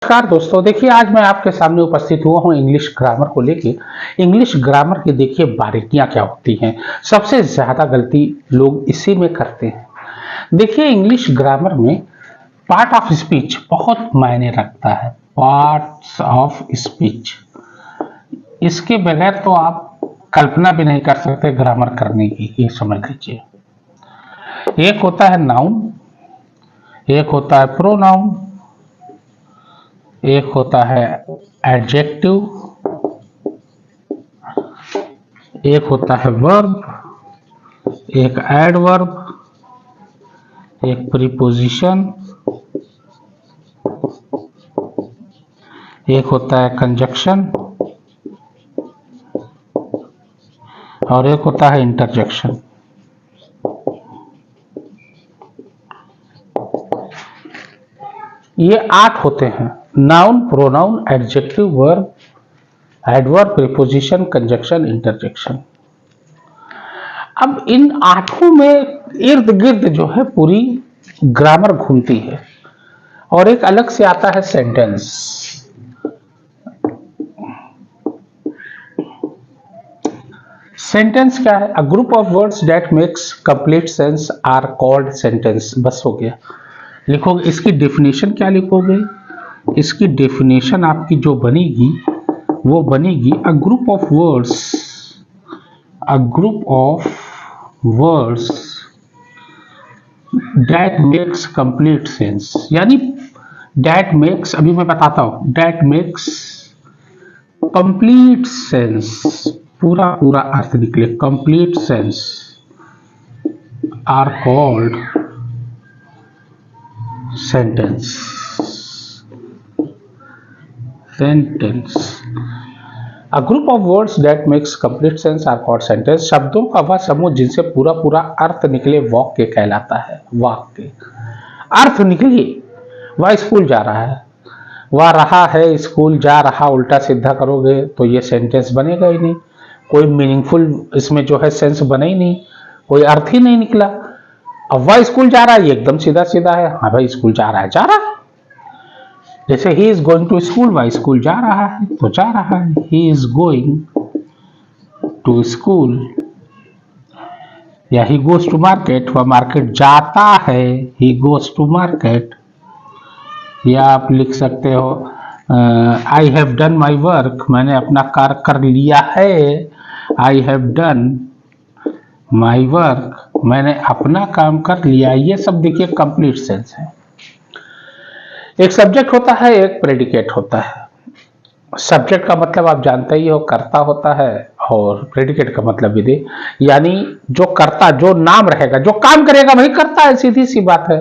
नमस्कार दोस्तों, देखिए आज मैं आपके सामने उपस्थित हुआ हूँ इंग्लिश ग्रामर को लेके। इंग्लिश ग्रामर की देखिए बारीकियां क्या होती हैं। सबसे ज्यादा गलती लोग इसी में करते हैं। देखिए इंग्लिश ग्रामर में पार्ट ऑफ स्पीच बहुत मायने रखता है। पार्ट्स ऑफ स्पीच, इसके बगैर तो आप कल्पना भी नहीं कर सकते ग्रामर करने की। ये समझ लीजिए, एक होता है नाउन, एक होता है प्रोनाउन, एक होता है एडजेक्टिव, एक होता है वर्ब, एक एडवर्ब, एक प्रीपोजिशन, एक होता है कंजक्शन और एक होता है इंटरजेक्शन। ये 8 होते हैं: noun, pronoun, adjective, verb, adverb, preposition, conjunction, interjection. अब इन 8 में इर्द गिर्द जो है पूरी ग्रामर घूमती है। और एक अलग से आता है सेंटेंस। सेंटेंस क्या है? A group of words that makes complete sense are called sentence. बस हो गया। लिखोगे इसकी डेफिनेशन, क्या लिखोगे? इसकी डेफिनेशन आपकी जो बनेगी वो बनेगी अ group of words, a group of words that makes complete sense. यानी दैट मेक्स, अभी मैं बताता हूं, दैट मेक्स कंप्लीट सेंस, पूरा पूरा अर्थ निकले, complete sense are called sentence. Sentence, a group of words that makes complete sense are called sentence. शब्दों का वह समूह जिनसे पूरा पूरा अर्थ निकले वाक्य कहलाता है। वाक्य अर्थ निकले, वह स्कूल जा रहा है, वह रहा है स्कूल जा रहा, उल्टा सीधा करोगे तो ये सेंटेंस बनेगा ही नहीं। कोई मीनिंगफुल इसमें जो है सेंस बने ही नहीं, कोई अर्थ ही नहीं निकला। अब वह स्कूल जा रहा है, ये एकदम सीधा सीधा है। हाँ भाई, स्कूल जा रहा है, जा रहा है। जैसे he is going to school, वह स्कूल जा रहा है तो जा रहा है। He is going to school, या ही गोज टू मार्केट, वह मार्केट जाता है, ही गोज टू मार्केट। या आप लिख सकते हो I have done my work, मैंने अपना कार्य कर लिया है। I have done my work, मैंने अपना काम कर लिया। ये सब देखिए कंप्लीट सेंस है। एक सब्जेक्ट होता है, एक प्रेडिकेट होता है। सब्जेक्ट का मतलब आप जानते ही हो, कर्ता होता है, और प्रेडिकेट का मतलब विधेय, यानी जो कर्ता, जो नाम रहेगा, जो काम करेगा वही करता है। सीधी सी बात है।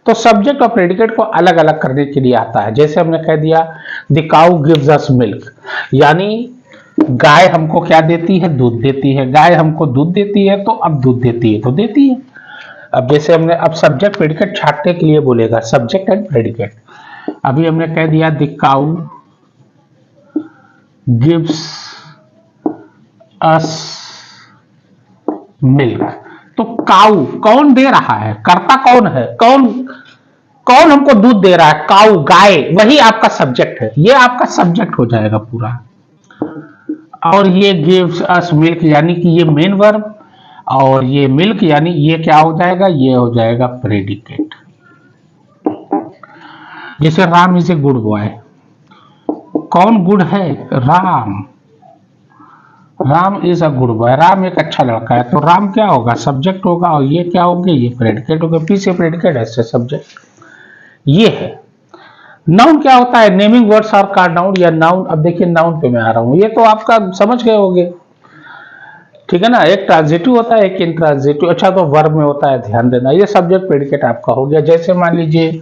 तो सब्जेक्ट और प्रेडिकेट को अलग अलग करने के लिए आता है। जैसे हमने कह दिया the cow gives us milk, यानी गाय हमको क्या देती है? दूध देती है। गाय हमको दूध देती है, तो अब दूध देती है तो देती है। अब जैसे हमने, अब सब्जेक्ट प्रेडिकेट छाटने के लिए बोलेगा, सब्जेक्ट एंड प्रेडिकेट। अभी हमने कह दिया the cow gives us milk, तो काउ कौन दे रहा है? कर्ता कौन है? कौन कौन हमको दूध दे रहा है? काउ, गाय, वही आपका सब्जेक्ट है। ये आपका सब्जेक्ट हो जाएगा पूरा। और ये गिव्स अस मिल्क यानी कि ये मेन वर्ब, और ये मिल्क यानी ये क्या हो जाएगा? ये हो जाएगा प्रेडिकेट। जैसे Ram is a good boy, कौन गुड है? Ram. Ram is a good boy, Ram एक अच्छा लड़का है, तो राम क्या होगा? सब्जेक्ट होगा, और ये क्या होंगे? ये प्रेडिकेट होगा। पी से प्रेडिकेट, ऐसे सब्जेक्ट। ये है। नाउन क्या होता है? नेमिंग वर्ड्स और का नाउन या नाउन। अब देखिए नाउन पे मैं आ रहा हूं, ये तो आपका समझ गए होंगे, ठीक है ना। एक ट्रांजिटिव होता है, एक इंट्रांजिटिव। अच्छा, तो वर्ब में होता है, ध्यान देना। ये सब्जेक्ट प्रेडिकेट आपका हो गया। जैसे मान लीजिए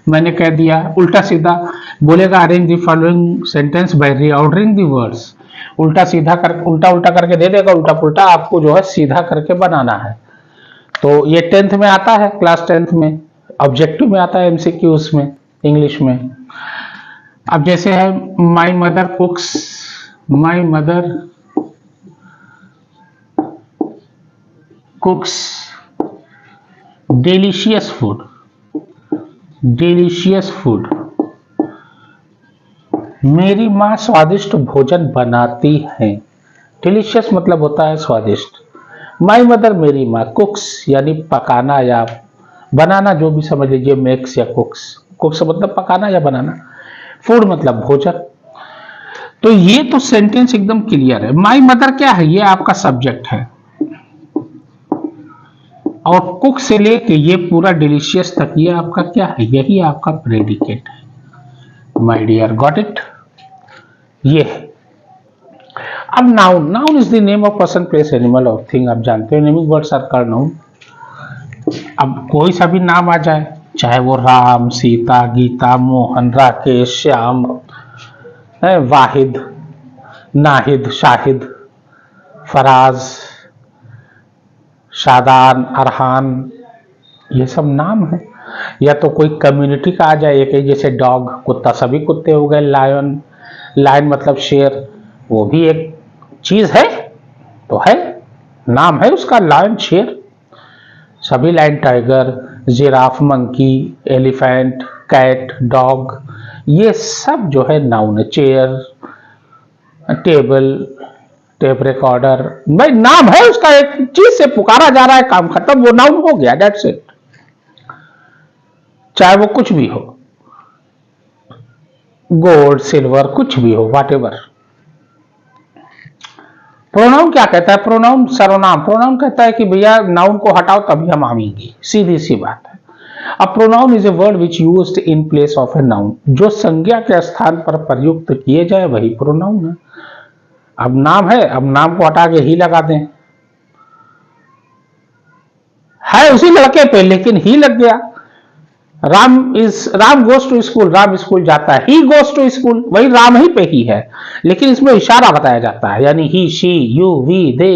मैंने कह दिया, उल्टा सीधा बोलेगा arrange the following sentence by reordering the words. उल्टा सीधा कर, उल्टा उल्टा करके दे देगा, उल्टा पुल्टा आपको जो है सीधा करके बनाना है। तो ये 10th में आता है, क्लास 10th में ऑब्जेक्टिव में आता है, एमसीक्यूज में, इंग्लिश में। अब जैसे है my mother कुक्स, my mother कुक्स delicious food, delicious food. मेरी माँ स्वादिष्ट भोजन बनाती है। डिलीशियस मतलब होता है स्वादिष्ट। माई मदर मेरी माँ कुक्स यानी पकाना या बनाना, जो भी समझ लीजिए, मेक्स या कुक्स। कुक्स मतलब पकाना या बनाना, फूड मतलब भोजन। तो ये तो सेंटेंस एकदम क्लियर है। माई मदर क्या है, ये आपका सब्जेक्ट है, और कुक से लेके ये पूरा डिलीशियस तक ये आपका क्या है, यही आपका प्रेडिकेट है। My dear, got it? ये है। अब noun, noun is the name of person, place, animal और थिंग। आप जानते हो naming words are called noun. अब कोई सा भी नाम आ जाए, चाहे वो राम, सीता, गीता, मोहन, राकेश, श्याम, वाहिद, नाहिद, शाहिद, फराज, शादान, अरहान, ये सब नाम है। या तो कोई कम्युनिटी का आ जाए, एक जैसे डॉग, कुत्ता, सभी कुत्ते हो गए। लायन, लायन मतलब शेर, वो भी एक चीज है, तो है, नाम है उसका, लायन, शेर। सभी lion, tiger, giraffe, monkey, elephant, cat, dog, ये सब जो है नाउन है। चेयर, टेबल, टेप रिकॉर्डर, भाई नाम है उसका, एक चीज से पुकारा जा रहा है, काम खत्म, वो नाउन हो गया, दैट्स इट। चाहे वो कुछ भी हो, गोल्ड, सिल्वर, कुछ भी हो, वॉट एवर। प्रोनाउन क्या कहता है? प्रोनाउन सर्वनाम। प्रोनाउन कहता है कि भैया नाउन को हटाओ तभी हम आवेंगे, सीधी सी बात है। अब pronoun is a word which used in place of a noun. जो संज्ञा के स्थान पर प्रयुक्त किए जाए वही प्रोनाउन है। अब नाम है, अब नाम को हटा के ही लगा दें, है उसी लड़के पे लेकिन ही लग गया। Ram goes to school, Ram school जाता है। ही गोज टू स्कूल, वही राम ही पे ही है, लेकिन इसमें इशारा बताया जाता है, यानी ही, शी, यू, वी, दे,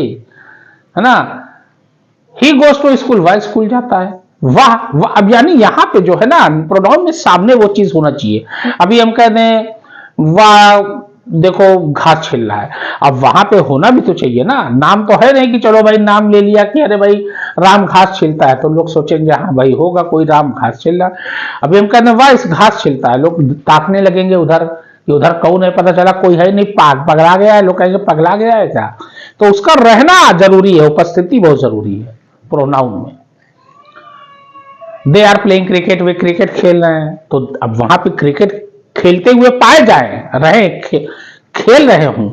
है ना। ही गोज टू स्कूल, वह स्कूल जाता है। वाह, अब यानी यहां पे जो है ना, प्रोनाउन में सामने वो चीज होना चाहिए। अभी हम कह दें वाह देखो घास छिल रहा है, अब वहां पे होना भी तो चाहिए ना। नाम तो है नहीं कि चलो भाई नाम ले लिया कि अरे भाई राम घास छिलता है, तो लोग सोचेंगे हाँ भाई होगा कोई राम घास छिल रहा। अभी हम कहते हैं वाह इस घास छिलता है, लोग ताकने लगेंगे उधर कि उधर कौन है, पता चला कोई है नहीं, पगला गया है, लोग कहेंगे पगला गया है क्या। तो उसका रहना जरूरी है, उपस्थिति बहुत जरूरी है प्रोनाउन में। दे आर प्लेइंग क्रिकेट, वे क्रिकेट खेल रहे हैं, तो अब वहां पे क्रिकेट खेलते हुए पाए जाए, रहे, खेल रहे हूं,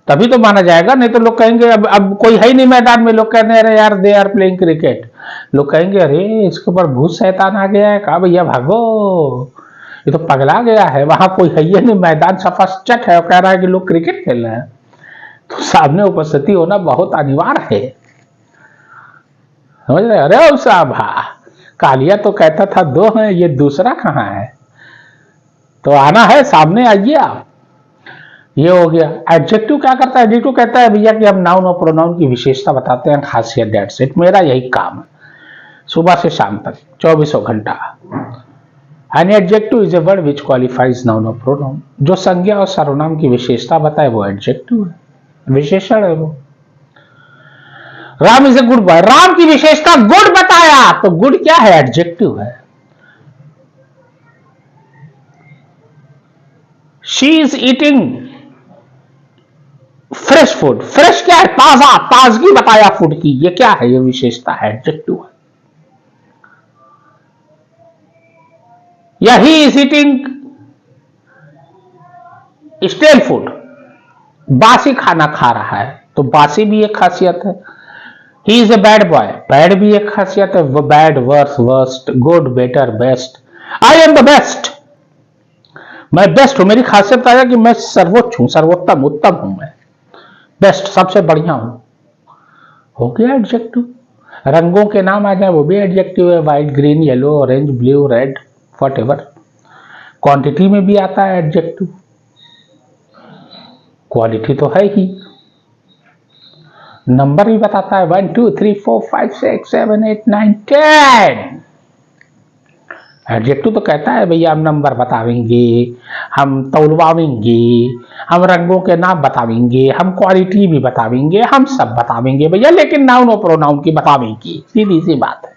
तभी तो माना जाएगा। नहीं तो लोग कहेंगे अब कोई है ही नहीं मैदान में, लोग कहते हैं अरे यार दे आर प्लेइंग क्रिकेट, लोग कहेंगे अरे इसके ऊपर भूत शैतान आ गया है, कहा भैया भागो, ये तो पगला गया है, वहां कोई है ही नहीं, मैदान सफा चट है और कह रहा है कि लोग क्रिकेट खेल रहे हैं। तो सामने उपस्थिति होना बहुत अनिवार्य है, समझ रहे? अरे साहब, कालिया तो कहता था दो हैं, ये दूसरा कहां है, तो आना है, सामने आइए आप। ये हो गया। एडजेक्टिव क्या करता है? एडजेक्टिव कहता है भैया कि हम नाउन और प्रोनाउन की विशेषता बताते हैं, खासियत, दैट्स इट, मेरा यही काम है सुबह से शाम तक 24 घंटा। An adjective is a word which qualifies noun और प्रोनाउन। जो संज्ञा और सर्वनाम की विशेषता बताए वो एडजेक्टिव है, विशेषण है वो। Ram is a good boy, Ram की विशेषता गुड बताया, तो गुड क्या है? एडजेक्टिव है। She is eating fresh food, fresh क्या है? ताजा, ताजगी बताया फूड की, ये क्या है? ये विशेषता है, एडजेक्टिव है। या he is eating stele food, बासी खाना खा रहा है, तो बासी भी एक खासियत है। He is a bad boy, bad भी एक खासियत है, bad, worse, worst, good, better, best. I am the best, मैं बेस्ट हूं, मेरी खासियत है कि मैं सर्वोच्च हूं, सर्वोत्तम, उत्तम हूं, मैं बेस्ट, सबसे बढ़िया हूं, हो गया एडजेक्टिव। रंगों के नाम आ जाए वो भी एडजेक्टिव है, white, green, yellow, orange, blue, red, what ever. Quantity में भी आता है एडजेक्टिव, क्वालिटी तो है ही, नंबर भी बताता है 1 2 3 4 5 6 7 8 9 10। एडजेक्टिव तो कहता है भैया हम नंबर बतावेंगे, हम तौलवावेंगे, हम रंगों के नाम बतावेंगे, हम क्वालिटी भी बतावेंगे, हम सब बतावेंगे भैया, लेकिन नाउन और प्रोनाउन की बतावेंगे, सीधी सी बात है।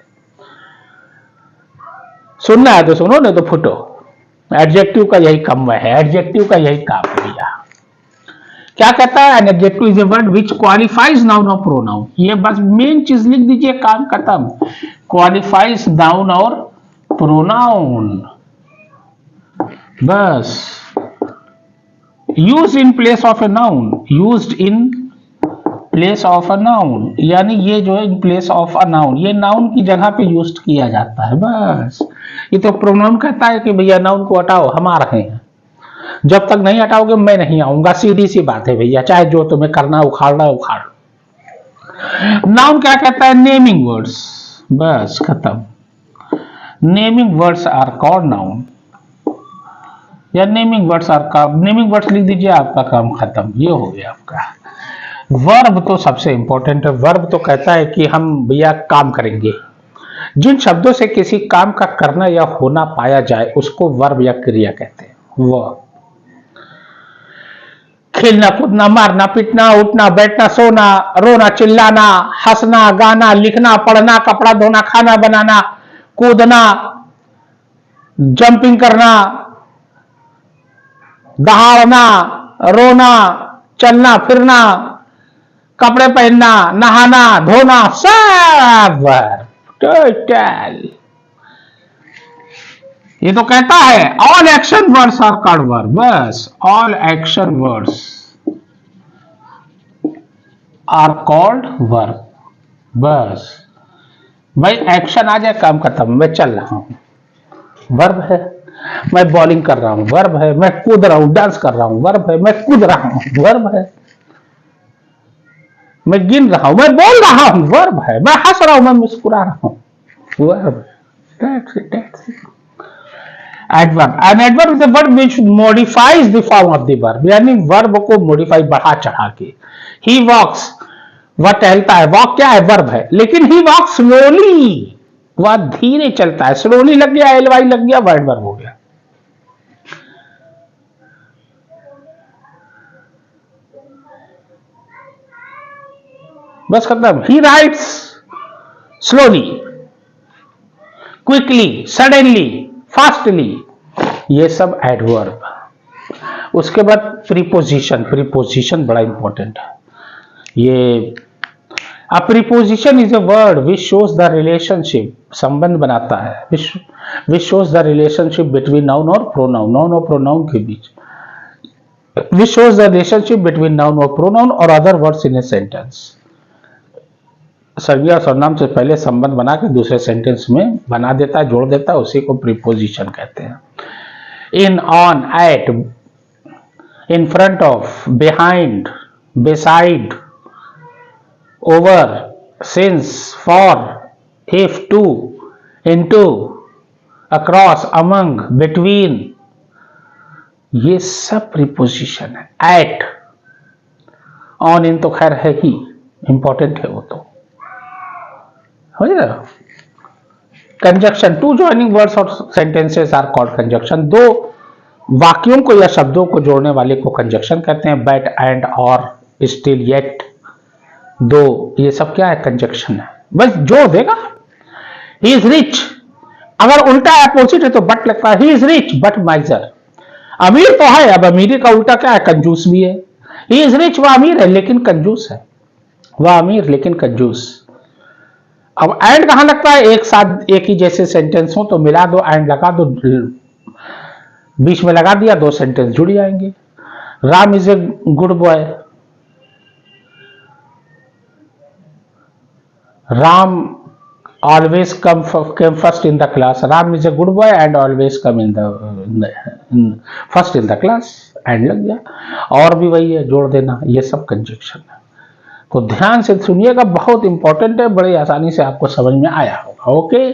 सुनना है तो सुनो, नहीं तो फुटो। एडजेक्टिव का यही काम है, एडजेक्टिव का यही काम है भैया। क्या कहता है, an adjective is a word which qualifies noun और प्रोनाउन। ये बस मेन चीज लिख दीजिए, काम खत्म। क्वालिफाइज नाउन और प्रोनाउन, बस। Use in place of a noun, used in place of a noun, यानी ये जो है in place of a noun, ये नाउन की जगह पे यूज किया जाता है, बस। ये तो प्रोनाउन कहता है कि भैया नाउन को हटाओ, हम आ रहे हैं, जब तक नहीं हटाओगे मैं नहीं आऊंगा, सीधी सी बात है भैया, चाहे जो तुम्हें करना उखाड़ना उखाड़। नाउन क्या कहता है, नेमिंग वर्ड्स, बस खत्म। Naming words are called noun, या naming words are called, naming words लिख दीजिए, आपका काम खत्म, ये हो गया आपका। वर्ब तो सबसे इंपॉर्टेंट है। वर्ब तो कहता है कि हम भैया काम करेंगे, जिन शब्दों से किसी काम का करना या होना पाया जाए उसको वर्ब या क्रिया कहते हैं। वर्ब, खेलना कूदना मारना पीटना उठना बैठना सोना रोना चिल्लाना हंसना गाना लिखना पढ़ना कपड़ा धोना खाना बनाना कूदना जंपिंग करना दहाड़ना रोना चलना फिरना कपड़े पहनना नहाना धोना, सब वर्ब टोटल। ये तो कहता है all action words are called verb, बस। All action words are called verb, बस। भाई एक्शन आ जाए काम खत्म, मैं चल रहा हूं वर्ब है, मैं बॉलिंग कर रहा हूं वर्ब है, मैं कूद रहा हूं डांस कर रहा हूं वर्ब है, मैं कूद रहा हूं वर्ब है, मैं गिन रहा हूं, मैं बोल रहा हूं वर्ब है, मैं हंस रहा हूं, मैं मुस्कुरा रहा हूं verb. That's it, that's it. Adverb. An adverb is a word which modifies the form of the verb, यानी वर्ब को मॉडिफाई बढ़ा चढ़ा के। He walks, वह टहलता है, वॉक क्या है, वर्ब है, लेकिन he walks slowly, वह धीरे चलता है, स्लोली लग गया, एल वाई लग गया, वर्ड वर्ब हो गया। बस खत्म। ही rights slowly, quickly, suddenly, fastly, ये सब एडवर्ब। उसके बाद प्रीपोजिशन, प्रीपोजिशन बड़ा इंपॉर्टेंट है। ये a preposition is a word which shows the relationship, संबंध बनाता है, which shows the relationship between noun और प्रोनाउन, नाउन और प्रोनाउन के बीच, which shows the relationship between noun और प्रोनाउन और other words in a sentence. संज्ञा सर्वनाम से पहले संबंध बना के दूसरे सेंटेंस में बना देता है, जोड़ देता है, उसी को प्रीपोजिशन कहते हैं। In, on, at, in front of, behind, beside, over, since, for, if, to, into, across, among, between, ये सब प्रीपोजिशन है। एट, ऑन, इन तो खैर है ही, इंपॉर्टेंट है वो तो, हो जाएगा। कंजक्शन, टू ज्वाइनिंग वर्ड्स और सेंटेंसेस आर कॉल्ड कंजक्शन, दो वाक्यों को या शब्दों को जोड़ने वाले को कंजक्शन कहते हैं। बैट, एंड, और, स्टिल, येट, दो, ये सब क्या है, कंजक्शन है, बस जोड़ देगा। ही इज रिच, अगर उल्टा अपोजिट है तो बट लगता है, ही इज रिच बट माइजर, अमीर तो है, अब अमीरी का उल्टा क्या है, कंजूस भी है। ही इज रिच, वह अमीर है लेकिन कंजूस है, वह अमीर लेकिन कंजूस। अब एंड कहां लगता है, एक साथ एक ही जैसे सेंटेंस हो तो मिला दो, एंड लगा दो, बीच में लगा दिया, दो सेंटेंस जुड़ जाएंगे। Ram is a good boy, Ram always come first in the class, Ram is a good boy and always come in the first in the class, and लग गया। और भी वही है, जोड़ देना, ये सब कंजक्शन है। तो ध्यान से सुनिएगा, बहुत इंपॉर्टेंट है, बड़े आसानी से आपको समझ में आया होगा। ओके।